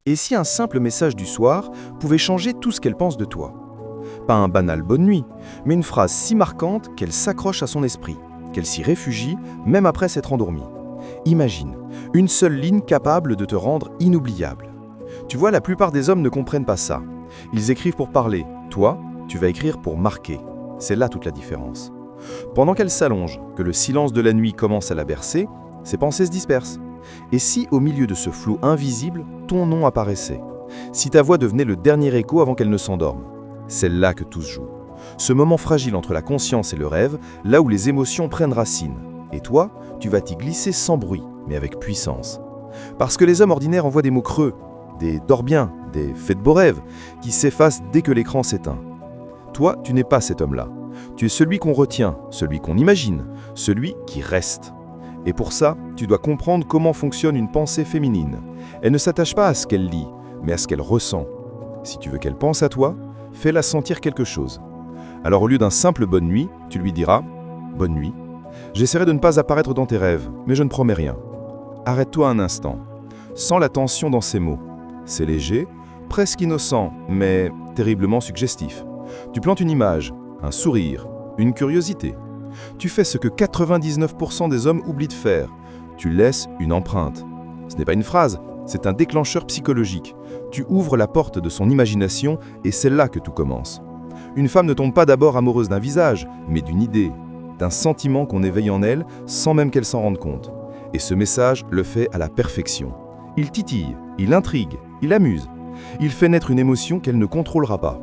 Et si un simple message du soir pouvait changer tout ce qu'elle pense de toi? Pas un banal bonne nuit, mais une phrase si marquante qu'elle s'accroche à son esprit, qu'elle s'y réfugie même après s'être endormie. Imagine, une seule ligne capable de te rendre inoubliable. Tu vois, la plupart des hommes ne comprennent pas ça. Ils écrivent pour parler. Toi, tu vas écrire pour marquer. C'est là toute la différence. Pendant qu'elle s'allonge, que le silence de la nuit commence à la bercer, ses pensées se dispersent. Et si, au milieu de ce flou invisible, ton nom apparaissait? Si ta voix devenait le dernier écho avant qu'elle ne s'endorme? C'est là que tout se joue. Ce moment fragile entre la conscience et le rêve, là où les émotions prennent racine. Et toi, tu vas t'y glisser sans bruit, mais avec puissance. Parce que les hommes ordinaires envoient des mots creux, des dors bien, des fais de beaux rêves, qui s'effacent dès que l'écran s'éteint. Toi, tu n'es pas cet homme-là. Tu es celui qu'on retient, celui qu'on imagine, celui qui reste. Et pour ça, tu dois comprendre comment fonctionne une pensée féminine. Elle ne s'attache pas à ce qu'elle lit, mais à ce qu'elle ressent. Si tu veux qu'elle pense à toi, fais-la sentir quelque chose. Alors au lieu d'un simple bonne nuit, tu lui diras « Bonne nuit ». J'essaierai de ne pas apparaître dans tes rêves, mais je ne promets rien. Arrête-toi un instant. Sens la tension dans ces mots. C'est léger, presque innocent, mais terriblement suggestif. Tu plantes une image, un sourire, une curiosité. Tu fais ce que 99% des hommes oublient de faire. Tu laisses une empreinte. Ce n'est pas une phrase, c'est un déclencheur psychologique. Tu ouvres la porte de son imagination et c'est là que tout commence. Une femme ne tombe pas d'abord amoureuse d'un visage, mais d'une idée, d'un sentiment qu'on éveille en elle sans même qu'elle s'en rende compte. Et ce message le fait à la perfection. Il titille, il intrigue, il amuse. Il fait naître une émotion qu'elle ne contrôlera pas.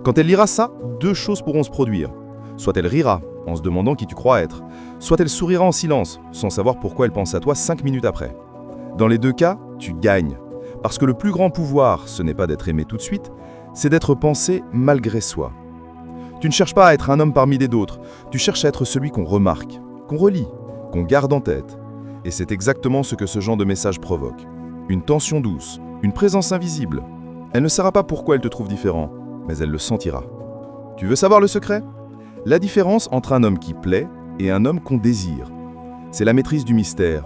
Quand elle lira ça, deux choses pourront se produire. Soit elle rira, en se demandant qui tu crois être, soit elle sourira en silence, sans savoir pourquoi elle pense à toi 5 minutes après. Dans les deux cas, tu gagnes. Parce que le plus grand pouvoir, ce n'est pas d'être aimé tout de suite, c'est d'être pensé malgré soi. Tu ne cherches pas à être un homme parmi les d'autres, tu cherches à être celui qu'on remarque, qu'on relit, qu'on garde en tête. Et c'est exactement ce que ce genre de message provoque. Une tension douce, une présence invisible. Elle ne saura pas pourquoi elle te trouve différent, mais elle le sentira. Tu veux savoir le secret? La différence entre un homme qui plaît et un homme qu'on désire. C'est la maîtrise du mystère.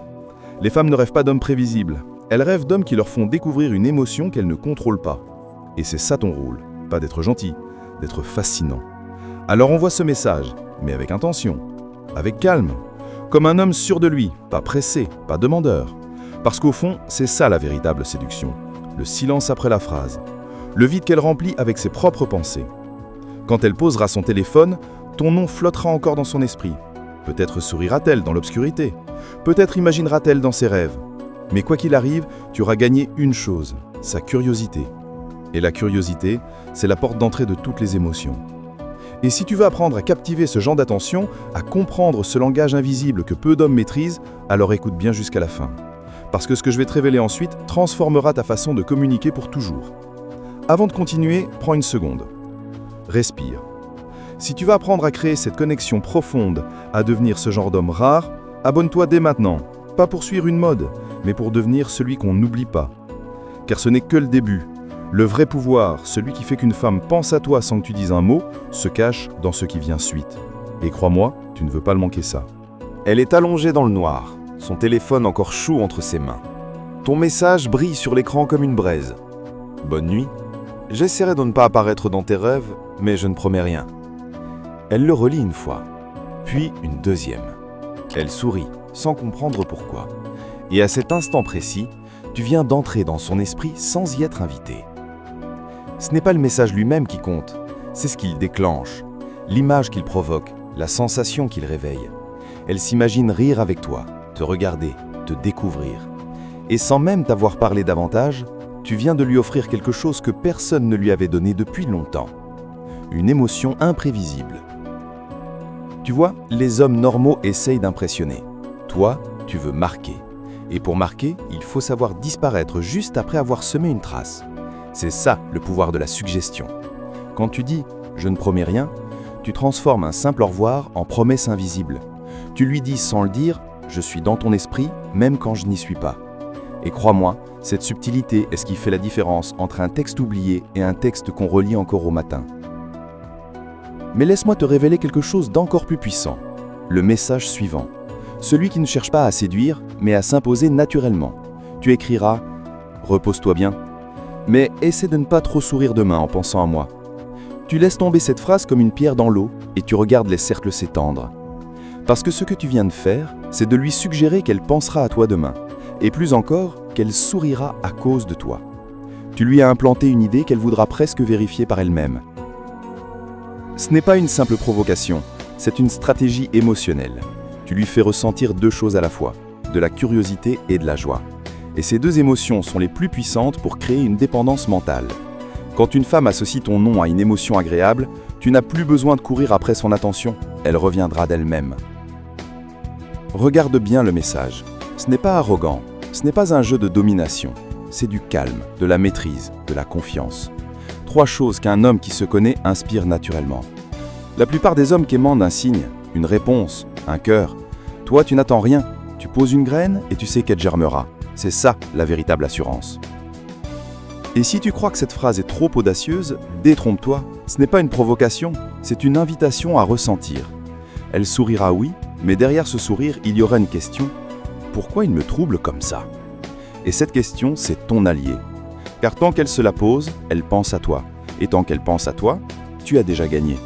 Les femmes ne rêvent pas d'hommes prévisibles. Elles rêvent d'hommes qui leur font découvrir une émotion qu'elles ne contrôlent pas. Et c'est ça ton rôle, pas d'être gentil, d'être fascinant. Alors envoie ce message, mais avec intention, avec calme, comme un homme sûr de lui, pas pressé, pas demandeur. Parce qu'au fond, c'est ça la véritable séduction, le silence après la phrase, le vide qu'elle remplit avec ses propres pensées. Quand elle posera son téléphone, ton nom flottera encore dans son esprit. Peut-être sourira-t-elle dans l'obscurité, peut-être imaginera-t-elle dans ses rêves. Mais quoi qu'il arrive, tu auras gagné une chose, sa curiosité. Et la curiosité, c'est la porte d'entrée de toutes les émotions. Et si tu veux apprendre à captiver ce genre d'attention, à comprendre ce langage invisible que peu d'hommes maîtrisent, alors écoute bien jusqu'à la fin. Parce que ce que je vais te révéler ensuite transformera ta façon de communiquer pour toujours. Avant de continuer, prends une seconde. Respire. Si tu veux apprendre à créer cette connexion profonde, à devenir ce genre d'homme rare, abonne-toi dès maintenant. Pas pour suivre une mode, mais pour devenir celui qu'on n'oublie pas. Car ce n'est que le début. Le vrai pouvoir, celui qui fait qu'une femme pense à toi sans que tu dises un mot, se cache dans ce qui vient suite. Et crois-moi, tu ne veux pas le manquer ça. Elle est allongée dans le noir, son téléphone encore chaud entre ses mains. Ton message brille sur l'écran comme une braise. Bonne nuit. J'essaierai de ne pas apparaître dans tes rêves, mais je ne promets rien. Elle le relit une fois, puis une deuxième. Elle sourit, sans comprendre pourquoi. Et à cet instant précis, tu viens d'entrer dans son esprit sans y être invité. Ce n'est pas le message lui-même qui compte, c'est ce qu'il déclenche, l'image qu'il provoque, la sensation qu'il réveille. Elle s'imagine rire avec toi, te regarder, te découvrir. Et sans même t'avoir parlé davantage, tu viens de lui offrir quelque chose que personne ne lui avait donné depuis longtemps. Une émotion imprévisible. Tu vois, les hommes normaux essayent d'impressionner. Toi, tu veux marquer. Et pour marquer, il faut savoir disparaître juste après avoir semé une trace. C'est ça le pouvoir de la suggestion. Quand tu dis « je ne promets rien », tu transformes un simple au revoir en promesse invisible. Tu lui dis sans le dire « je suis dans ton esprit, même quand je n'y suis pas ». Et crois-moi, cette subtilité est ce qui fait la différence entre un texte oublié et un texte qu'on relit encore au matin. Mais laisse-moi te révéler quelque chose d'encore plus puissant. Le message suivant. Celui qui ne cherche pas à séduire, mais à s'imposer naturellement. Tu écriras « repose-toi bien. Mais essaie de ne pas trop sourire demain en pensant à moi. Tu laisses tomber cette phrase comme une pierre dans l'eau et tu regardes les cercles s'étendre. Parce que ce que tu viens de faire, c'est de lui suggérer qu'elle pensera à toi demain. Et plus encore, qu'elle sourira à cause de toi. Tu lui as implanté une idée qu'elle voudra presque vérifier par elle-même. Ce n'est pas une simple provocation, c'est une stratégie émotionnelle. Tu lui fais ressentir deux choses à la fois, de la curiosité et de la joie. Et ces deux émotions sont les plus puissantes pour créer une dépendance mentale. Quand une femme associe ton nom à une émotion agréable, tu n'as plus besoin de courir après son attention, elle reviendra d'elle-même. Regarde bien le message. Ce n'est pas arrogant, ce n'est pas un jeu de domination, c'est du calme, de la maîtrise, de la confiance. 3 choses qu'un homme qui se connaît inspire naturellement. La plupart des hommes quémandent un signe, une réponse, un cœur. Toi, tu n'attends rien, tu poses une graine et tu sais qu'elle germera. C'est ça la véritable assurance. Et si tu crois que cette phrase est trop audacieuse, détrompe-toi, ce n'est pas une provocation, c'est une invitation à ressentir. Elle sourira oui, mais derrière ce sourire, il y aura une question. Pourquoi il me trouble comme ça? Et cette question, c'est ton allié. Car tant qu'elle se la pose, elle pense à toi. Et tant qu'elle pense à toi, tu as déjà gagné.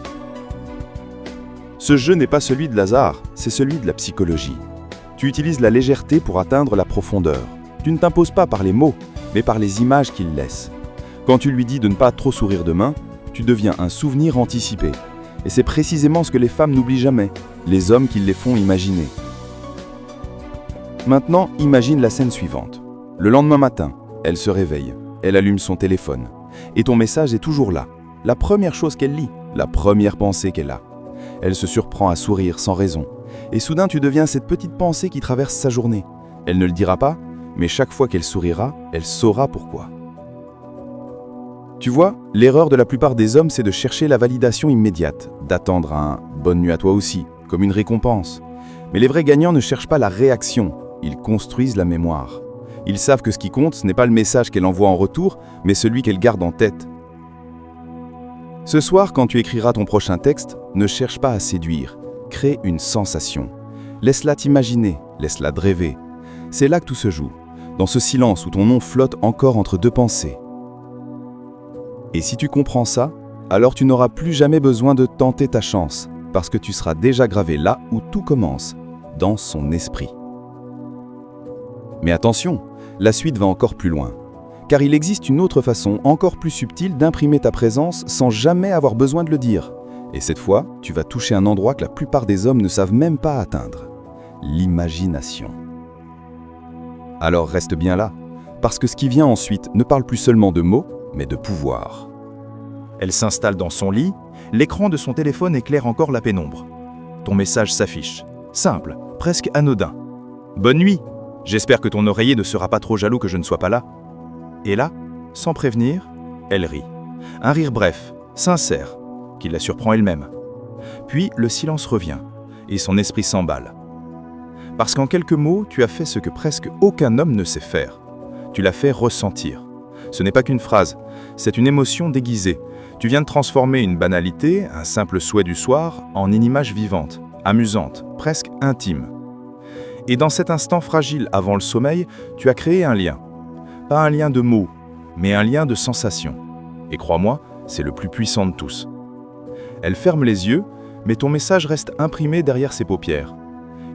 Ce jeu n'est pas celui de l'hasard, c'est celui de la psychologie. Tu utilises la légèreté pour atteindre la profondeur. Tu ne t'imposes pas par les mots, mais par les images qu'il laisse. Quand tu lui dis de ne pas trop sourire demain, tu deviens un souvenir anticipé. Et c'est précisément ce que les femmes n'oublient jamais, les hommes qui les font imaginer. Maintenant, imagine la scène suivante. Le lendemain matin, elle se réveille, elle allume son téléphone. Et ton message est toujours là. La première chose qu'elle lit, la première pensée qu'elle a. Elle se surprend à sourire sans raison. Et soudain, tu deviens cette petite pensée qui traverse sa journée. Elle ne le dira pas, mais chaque fois qu'elle sourira, elle saura pourquoi. Tu vois, l'erreur de la plupart des hommes, c'est de chercher la validation immédiate, d'attendre un « bonne nuit à toi aussi » comme une récompense. Mais les vrais gagnants ne cherchent pas la réaction, ils construisent la mémoire. Ils savent que ce qui compte, ce n'est pas le message qu'elle envoie en retour, mais celui qu'elle garde en tête. Ce soir, quand tu écriras ton prochain texte, ne cherche pas à séduire, crée une sensation. Laisse-la t'imaginer, laisse-la rêver. C'est là que tout se joue, dans ce silence où ton nom flotte encore entre deux pensées. Et si tu comprends ça, alors tu n'auras plus jamais besoin de tenter ta chance, parce que tu seras déjà gravé là où tout commence, dans son esprit. Mais attention, la suite va encore plus loin, car il existe une autre façon encore plus subtile d'imprimer ta présence sans jamais avoir besoin de le dire. Et cette fois, tu vas toucher un endroit que la plupart des hommes ne savent même pas atteindre, l'imagination. Alors reste bien là, parce que ce qui vient ensuite ne parle plus seulement de mots, mais de pouvoir. Elle s'installe dans son lit, l'écran de son téléphone éclaire encore la pénombre. Ton message s'affiche, simple, presque anodin. « Bonne nuit, j'espère que ton oreiller ne sera pas trop jaloux que je ne sois pas là. » Et là, sans prévenir, elle rit. Un rire bref, sincère, qui la surprend elle-même. Puis le silence revient, et son esprit s'emballe. Parce qu'en quelques mots, tu as fait ce que presque aucun homme ne sait faire. Tu l'as fait ressentir. Ce n'est pas qu'une phrase, c'est une émotion déguisée. Tu viens de transformer une banalité, un simple souhait du soir, en une image vivante, amusante, presque intime. Et dans cet instant fragile avant le sommeil, tu as créé un lien. Pas un lien de mots, mais un lien de sensations. Et crois-moi, c'est le plus puissant de tous. Elle ferme les yeux, mais ton message reste imprimé derrière ses paupières.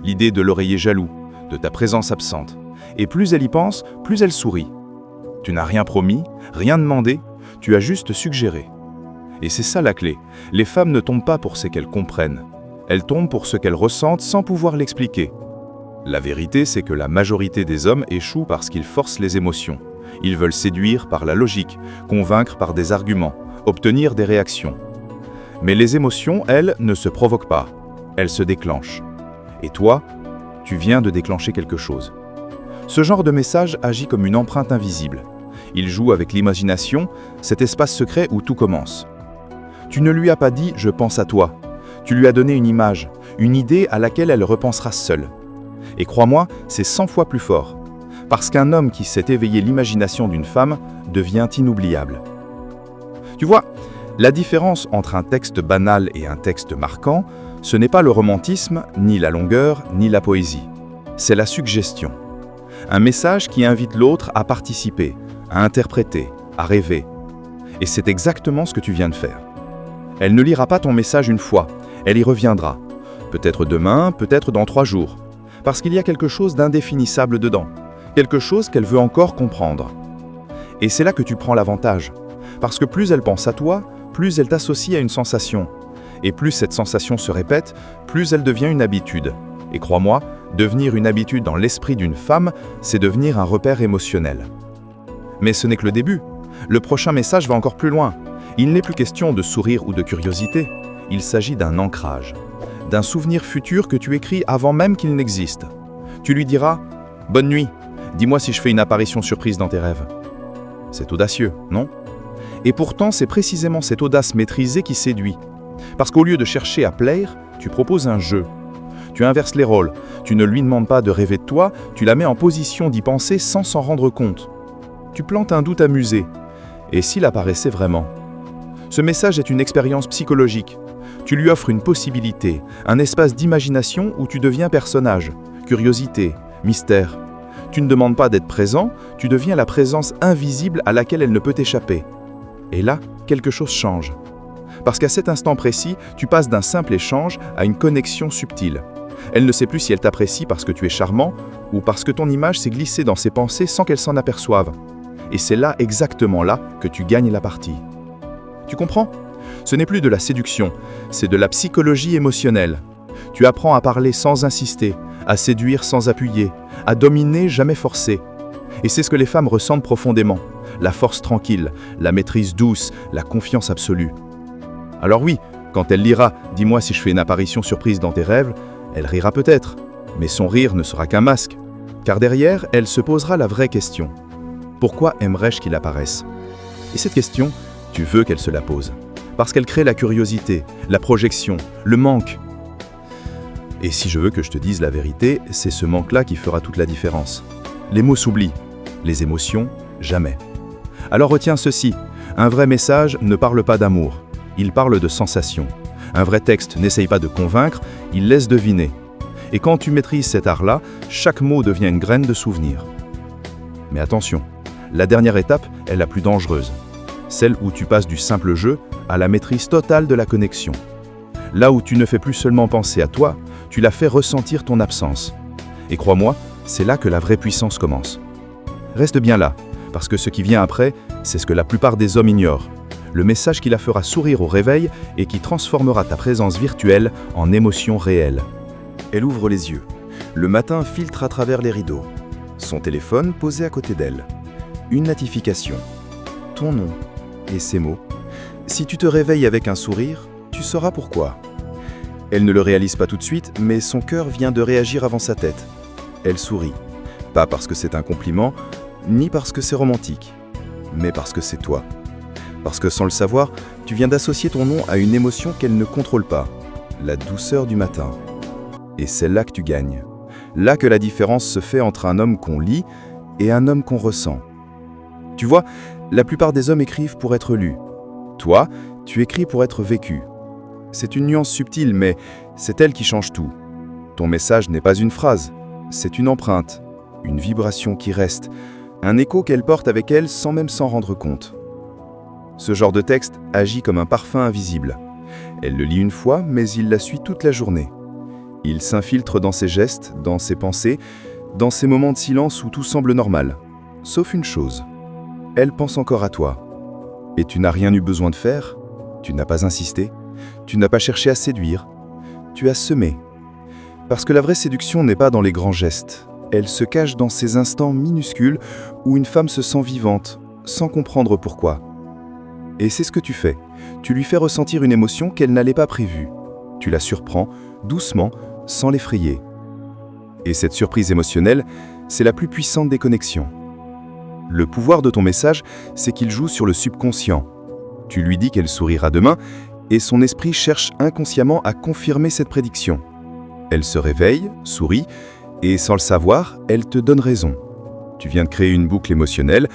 L'idée de l'oreiller jaloux, de ta présence absente. Et plus elle y pense, plus elle sourit. Tu n'as rien promis, rien demandé, tu as juste suggéré. Et c'est ça la clé. Les femmes ne tombent pas pour ce qu'elles comprennent. Elles tombent pour ce qu'elles ressentent sans pouvoir l'expliquer. La vérité, c'est que la majorité des hommes échouent parce qu'ils forcent les émotions. Ils veulent séduire par la logique, convaincre par des arguments, obtenir des réactions. Mais les émotions, elles, ne se provoquent pas. Elles se déclenchent. Et toi, tu viens de déclencher quelque chose. Ce genre de message agit comme une empreinte invisible. Il joue avec l'imagination, cet espace secret où tout commence. Tu ne lui as pas dit « je pense à toi ». Tu lui as donné une image, une idée à laquelle elle repensera seule. Et crois-moi, c'est 100 fois plus fort. Parce qu'un homme qui sait éveiller l'imagination d'une femme devient inoubliable. Tu vois, la différence entre un texte banal et un texte marquant, ce n'est pas le romantisme, ni la longueur, ni la poésie. C'est la suggestion. Un message qui invite l'autre à participer, à interpréter, à rêver. Et c'est exactement ce que tu viens de faire. Elle ne lira pas ton message une fois, elle y reviendra. Peut-être demain, peut-être dans 3 jours. Parce qu'il y a quelque chose d'indéfinissable dedans. Quelque chose qu'elle veut encore comprendre. Et c'est là que tu prends l'avantage. Parce que plus elle pense à toi, plus elle t'associe à une sensation. Et plus cette sensation se répète, plus elle devient une habitude. Et crois-moi, devenir une habitude dans l'esprit d'une femme, c'est devenir un repère émotionnel. Mais ce n'est que le début. Le prochain message va encore plus loin. Il n'est plus question de sourire ou de curiosité. Il s'agit d'un ancrage, d'un souvenir futur que tu écris avant même qu'il n'existe. Tu lui diras « Bonne nuit, dis-moi si je fais une apparition surprise dans tes rêves. » C'est audacieux, non? Et pourtant, c'est précisément cette audace maîtrisée qui séduit. Parce qu'au lieu de chercher à plaire, tu proposes un jeu. Tu inverses les rôles. Tu ne lui demandes pas de rêver de toi, tu la mets en position d'y penser sans s'en rendre compte. Tu plantes un doute amusé. Et s'il apparaissait vraiment? Ce message est une expérience psychologique. Tu lui offres une possibilité, un espace d'imagination où tu deviens personnage, curiosité, mystère. Tu ne demandes pas d'être présent, tu deviens la présence invisible à laquelle elle ne peut échapper. Et là, quelque chose change. Parce qu'à cet instant précis, tu passes d'un simple échange à une connexion subtile. Elle ne sait plus si elle t'apprécie parce que tu es charmant ou parce que ton image s'est glissée dans ses pensées sans qu'elle s'en aperçoive. Et c'est là, exactement là, que tu gagnes la partie. Tu comprends? Ce n'est plus de la séduction, c'est de la psychologie émotionnelle. Tu apprends à parler sans insister, à séduire sans appuyer, à dominer jamais forcer. Et c'est ce que les femmes ressentent profondément, la force tranquille, la maîtrise douce, la confiance absolue. Alors oui, quand elle lira « Dis-moi si je fais une apparition surprise dans tes rêves », elle rira peut-être, mais son rire ne sera qu'un masque. Car derrière, elle se posera la vraie question. Pourquoi aimerais-je qu'il apparaisse? Et cette question, tu veux qu'elle se la pose. Parce qu'elle crée la curiosité, la projection, le manque. Et si je veux que je te dise la vérité, c'est ce manque-là qui fera toute la différence. Les mots s'oublient, les émotions, jamais. Alors retiens ceci, un vrai message ne parle pas d'amour, il parle de sensation. Un vrai texte n'essaye pas de convaincre, il laisse deviner. Et quand tu maîtrises cet art-là, chaque mot devient une graine de souvenir. Mais attention, la dernière étape est la plus dangereuse. Celle où tu passes du simple jeu à la maîtrise totale de la connexion. Là où tu ne fais plus seulement penser à toi, tu la fais ressentir ton absence. Et crois-moi, c'est là que la vraie puissance commence. Reste bien là, parce que ce qui vient après, c'est ce que la plupart des hommes ignorent. Le message qui la fera sourire au réveil et qui transformera ta présence virtuelle en émotion réelle. Elle ouvre les yeux. Le matin filtre à travers les rideaux. Son téléphone posé à côté d'elle. Une notification. Ton nom et ces mots. Si tu te réveilles avec un sourire, tu sauras pourquoi. Elle ne le réalise pas tout de suite, mais son cœur vient de réagir avant sa tête. Elle sourit. Pas parce que c'est un compliment, ni parce que c'est romantique, mais parce que c'est toi. Parce que sans le savoir, tu viens d'associer ton nom à une émotion qu'elle ne contrôle pas, la douceur du matin. Et c'est là que tu gagnes. Là que la différence se fait entre un homme qu'on lit et un homme qu'on ressent. Tu vois, la plupart des hommes écrivent pour être lus. Toi, tu écris pour être vécu. C'est une nuance subtile, mais c'est elle qui change tout. Ton message n'est pas une phrase, c'est une empreinte, une vibration qui reste, un écho qu'elle porte avec elle sans même s'en rendre compte. Ce genre de texte agit comme un parfum invisible. Elle le lit une fois, mais il la suit toute la journée. Il s'infiltre dans ses gestes, dans ses pensées, dans ces moments de silence où tout semble normal. Sauf une chose. Elle pense encore à toi. Et tu n'as rien eu besoin de faire, tu n'as pas insisté, tu n'as pas cherché à séduire, tu as semé. Parce que la vraie séduction n'est pas dans les grands gestes. Elle se cache dans ces instants minuscules où une femme se sent vivante, sans comprendre pourquoi. Et c'est ce que tu fais. Tu lui fais ressentir une émotion qu'elle n'allait pas prévue. Tu la surprends, doucement, sans l'effrayer. Et cette surprise émotionnelle, c'est la plus puissante des connexions. Le pouvoir de ton message, c'est qu'il joue sur le subconscient. Tu lui dis qu'elle sourira demain, et son esprit cherche inconsciemment à confirmer cette prédiction. Elle se réveille, sourit, et sans le savoir, elle te donne raison. Tu viens de créer une boucle émotionnelle,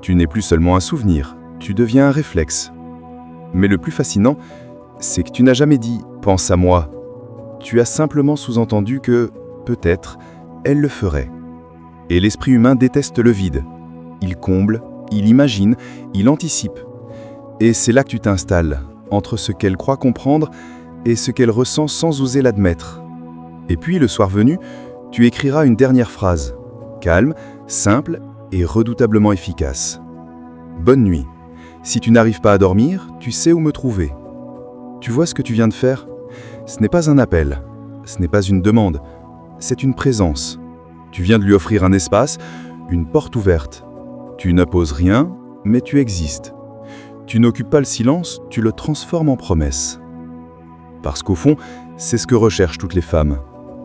tu n'es plus seulement un souvenir, tu deviens un réflexe. Mais le plus fascinant, c'est que tu n'as jamais dit « pense à moi ». Tu as simplement sous-entendu que, peut-être, elle le ferait. Et l'esprit humain déteste le vide. Il comble, il imagine, il anticipe. Et c'est là que tu t'installes, entre ce qu'elle croit comprendre et ce qu'elle ressent sans oser l'admettre. Et puis, le soir venu, tu écriras une dernière phrase, calme, simple et redoutablement efficace. Bonne nuit. Si tu n'arrives pas à dormir, tu sais où me trouver. Tu vois ce que tu viens de faire? Ce n'est pas un appel, ce n'est pas une demande, c'est une présence. Tu viens de lui offrir un espace, une porte ouverte. Tu n'imposes rien, mais tu existes. Tu n'occupes pas le silence, tu le transformes en promesse. Parce qu'au fond, c'est ce que recherchent toutes les femmes.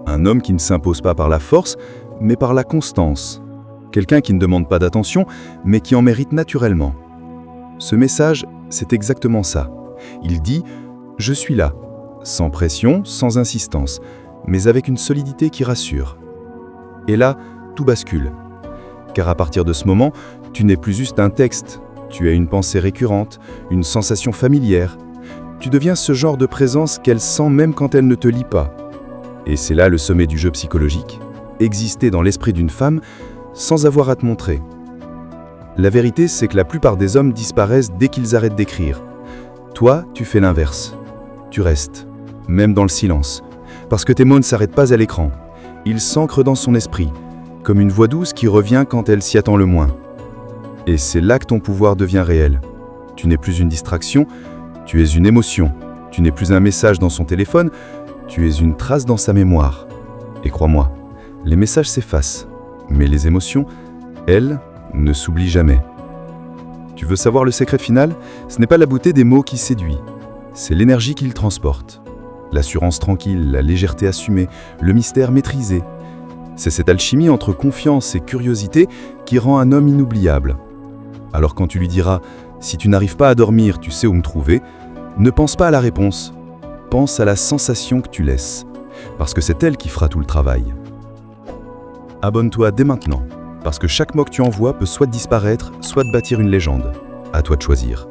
Un homme qui ne s'impose pas par la force, mais par la constance. Quelqu'un qui ne demande pas d'attention, mais qui en mérite naturellement. Ce message, c'est exactement ça. Il dit « Je suis là », sans pression, sans insistance, mais avec une solidité qui rassure. Et là, tout bascule. Car à partir de ce moment, tu n'es plus juste un texte, tu as une pensée récurrente, une sensation familière. Tu deviens ce genre de présence qu'elle sent même quand elle ne te lit pas. Et c'est là le sommet du jeu psychologique, exister dans l'esprit d'une femme sans avoir à te montrer. La vérité, c'est que la plupart des hommes disparaissent dès qu'ils arrêtent d'écrire. Toi, tu fais l'inverse. Tu restes, même dans le silence, parce que tes mots ne s'arrêtent pas à l'écran. Ils s'ancrent dans son esprit, comme une voix douce qui revient quand elle s'y attend le moins. Et c'est là que ton pouvoir devient réel. Tu n'es plus une distraction, tu es une émotion. Tu n'es plus un message dans son téléphone, tu es une trace dans sa mémoire. Et crois-moi, les messages s'effacent, mais les émotions, elles, ne s'oublient jamais. Tu veux savoir le secret final? Ce n'est pas la beauté des mots qui séduit, c'est l'énergie qu'ils transportent. L'assurance tranquille, la légèreté assumée, le mystère maîtrisé. C'est cette alchimie entre confiance et curiosité qui rend un homme inoubliable. Alors quand tu lui diras « Si tu n'arrives pas à dormir, tu sais où me trouver », ne pense pas à la réponse. Pense à la sensation que tu laisses, parce que c'est elle qui fera tout le travail. Abonne-toi dès maintenant, parce que chaque mot que tu envoies peut soit disparaître, soit bâtir une légende. À toi de choisir.